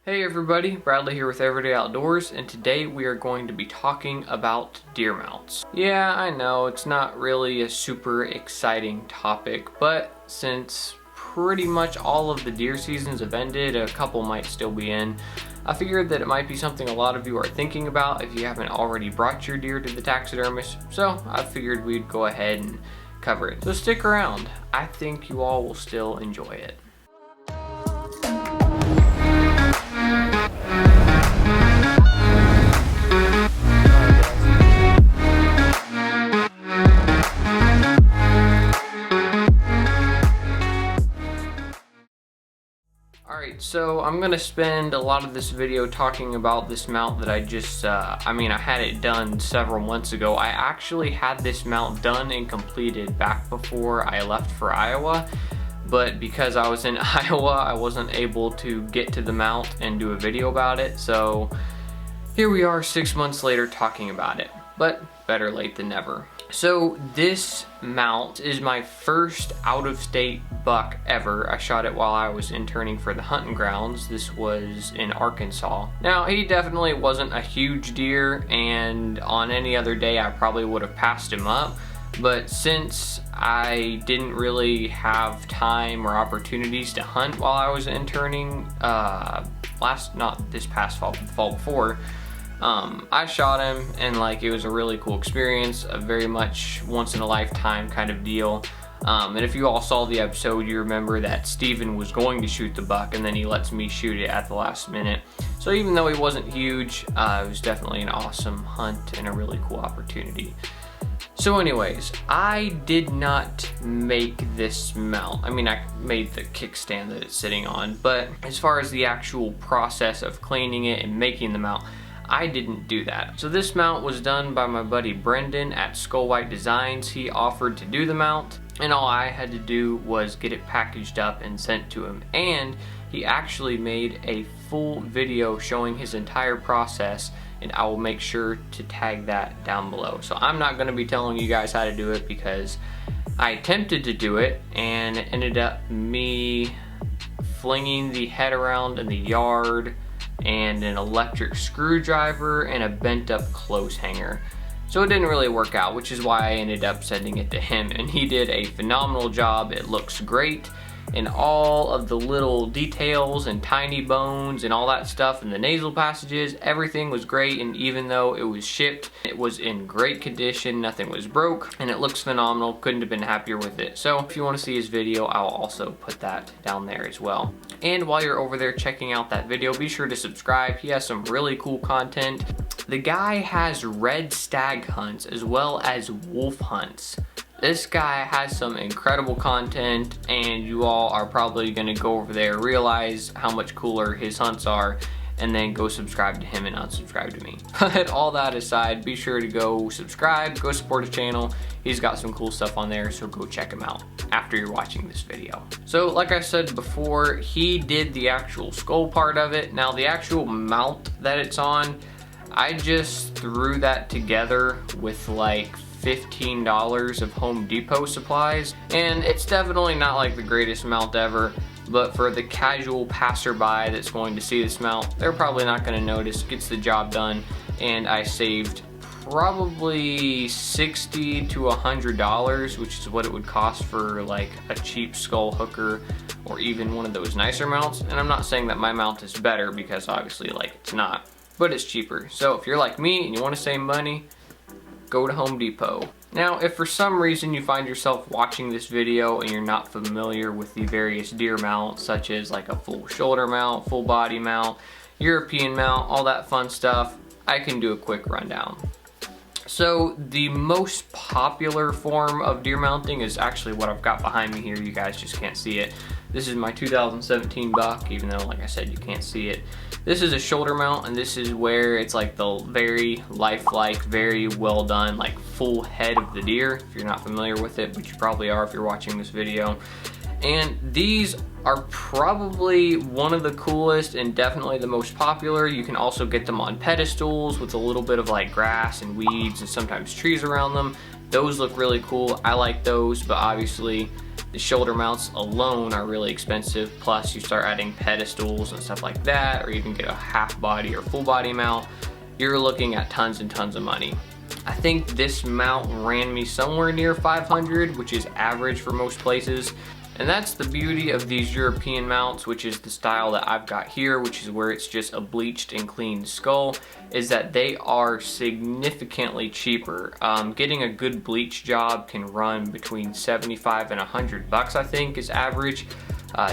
Hey everybody, Bradley here with Everyday Outdoors, and today we are going to be talking about deer mounts. Yeah, I know it's not really a super exciting topic, but since pretty much all of the deer seasons have ended, a couple might still be in, I figured that it might be something a lot of you are thinking about if you haven't already brought your deer to the taxidermist, so I figured we'd go ahead and cover it. So stick around, I think you all will still enjoy it. Alright, so I'm gonna spend a lot of this video talking about this mount that I just, I had it done several months ago. I actually had this mount done and completed back before I left for Iowa, but because I was in Iowa, I wasn't able to get to the mount and do a video about it, so here we are 6 months later talking about it, but better late than never. So this mount is my first out-of-state buck ever. I shot it while I was interning for the hunting grounds. This was in Arkansas. Now, he definitely wasn't a huge deer, and on any other day I probably would have passed him up. But since I didn't really have time or opportunities to hunt while I was interning, not this past fall, but the fall before, I shot him, and it was a really cool experience, a very much once in a lifetime kind of deal. And if you all saw the episode, you remember that Steven was going to shoot the buck and then he lets me shoot it at the last minute. So even though he wasn't huge, it was definitely an awesome hunt and a really cool opportunity. So anyways, I did not make this mount. I made the kickstand that it's sitting on, but as far as the actual process of cleaning it and making the mount, I didn't do that. So this mount was done by my buddy Brendan at SkullWhite Designs. He offered to do the mount, and all I had to do was get it packaged up and sent to him. And he actually made a full video showing his entire process, and I will make sure to tag that down below. So I'm not going to be telling you guys how to do it because I attempted to do it and it ended up me flinging the head around in the yard and an electric screwdriver and a bent up clothes hanger. So it didn't really work out, which is why I ended up sending it to him, and he did a phenomenal job. It looks great, and all of the little details and tiny bones and all that stuff and the nasal passages, everything was great. And even though it was shipped, it was in great condition, nothing was broke, and it looks phenomenal. Couldn't have been happier with it. So if you want to see his video, I'll also put that down there as well. And while you're over there checking out that video, be sure to subscribe. He has some really cool content. The guy has red stag hunts as well as wolf hunts. This guy has some incredible content, and you all are probably gonna go over there, realize how much cooler his hunts are, and then go subscribe to him and unsubscribe to me. But all that aside, be sure to go subscribe, go support his channel. He's got some cool stuff on there, so go check him out after you're watching this video. So like I said before, he did the actual skull part of it. Now the actual mount that it's on, I just threw that together with $15 of Home Depot supplies, and it's definitely not the greatest mount ever, but for the casual passerby that's going to see this mount, they're probably not going to notice. Gets the job done, and I saved probably $60 to $100, which is what it would cost for a cheap skull hooker or even one of those nicer mounts. And I'm not saying that my mount is better, because obviously it's not, but it's cheaper. So if you're like me and you want to save money, go to Home Depot. Now, if for some reason you find yourself watching this video and you're not familiar with the various deer mounts, such as a full shoulder mount, full body mount, European mount, all that fun stuff, I can do a quick rundown. So the most popular form of deer mounting is actually what I've got behind me here. You guys just can't see it. This is my 2017 buck, even though, like I said, you can't see it. This is a shoulder mount, and this is where it's the very lifelike, very well done, full head of the deer, if you're not familiar with it, but you probably are if you're watching this video. And these are probably one of the coolest and definitely the most popular. You can also get them on pedestals with a little bit of grass and weeds and sometimes trees around them. Those look really cool. I like those, but obviously The shoulder mounts alone are really expensive, plus you start adding pedestals and stuff like that, or even get a half body or full body mount, you're looking at tons and tons of money. I think this mount ran me somewhere near 500, which is average for most places. And that's the beauty of these European mounts, which is the style that I've got here, which is where it's just a bleached and cleaned skull, is that they are significantly cheaper. Getting a good bleach job can run between 75 and 100 bucks, I think, is average.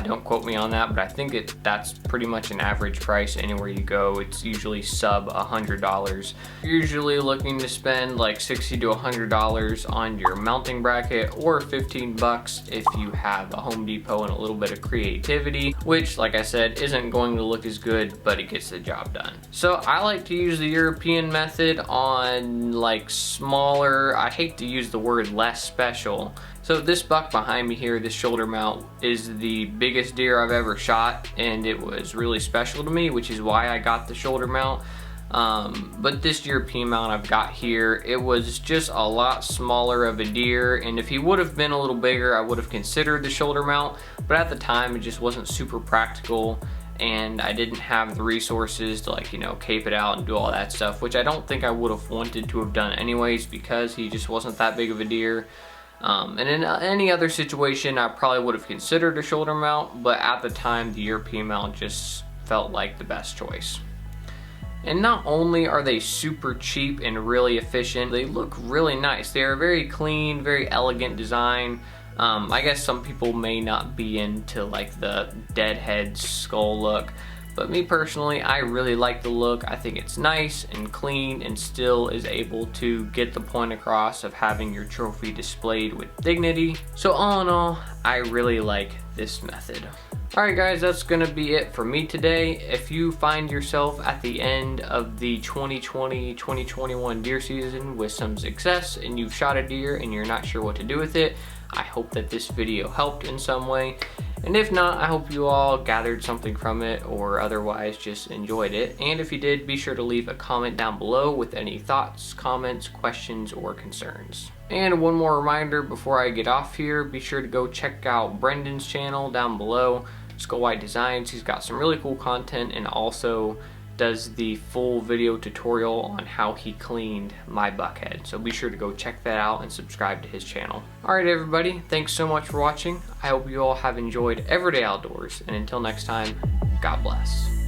Don't quote me on that, but I think that's pretty much an average price anywhere you go. It's usually sub $100. You're usually looking to spend like $60 to $100 on your mounting bracket, or 15 bucks if you have a Home Depot and a little bit of creativity, which, like I said, isn't going to look as good, but it gets the job done. So I like to use the European method on like smaller, I hate to use the word less special. So this buck behind me here, this shoulder mount, is the biggest deer I've ever shot, and it was really special to me, which is why I got the shoulder mount. But this European mount I've got here, it was just a lot smaller of a deer, and if he would have been a little bigger, I would have considered the shoulder mount, but at the time it just wasn't super practical, and I didn't have the resources to, like, you know, cape it out and do all that stuff, which I don't think I would have wanted to have done anyways, because he just wasn't that big of a deer. And in any other situation, I probably would have considered a shoulder mount, but at the time, the European mount just felt like the best choice. And not only are they super cheap and really efficient, they look really nice. They are very clean, very elegant design. I guess some people may not be into like the deadhead skull look, but me personally, I really like the look. I think it's nice and clean and still is able to get the point across of having your trophy displayed with dignity. So all in all, I really like this method. Alright guys, that's gonna be it for me today. If you find yourself at the end of the 2020-2021 deer season with some success and you've shot a deer and you're not sure what to do with it, I hope that this video helped in some way. And if not, I hope you all gathered something from it or otherwise just enjoyed it. And if you did, be sure to leave a comment down below with any thoughts, comments, questions, or concerns. And one more reminder before I get off here, be sure to go check out Brendan's channel down below, SkullWhite Designs. He's got some really cool content and also does the full video tutorial on how he cleaned my buckhead. So be sure to go check that out and subscribe to his channel. Alright everybody, thanks so much for watching. I hope you all have enjoyed Everyday Outdoors, and until next time, God bless.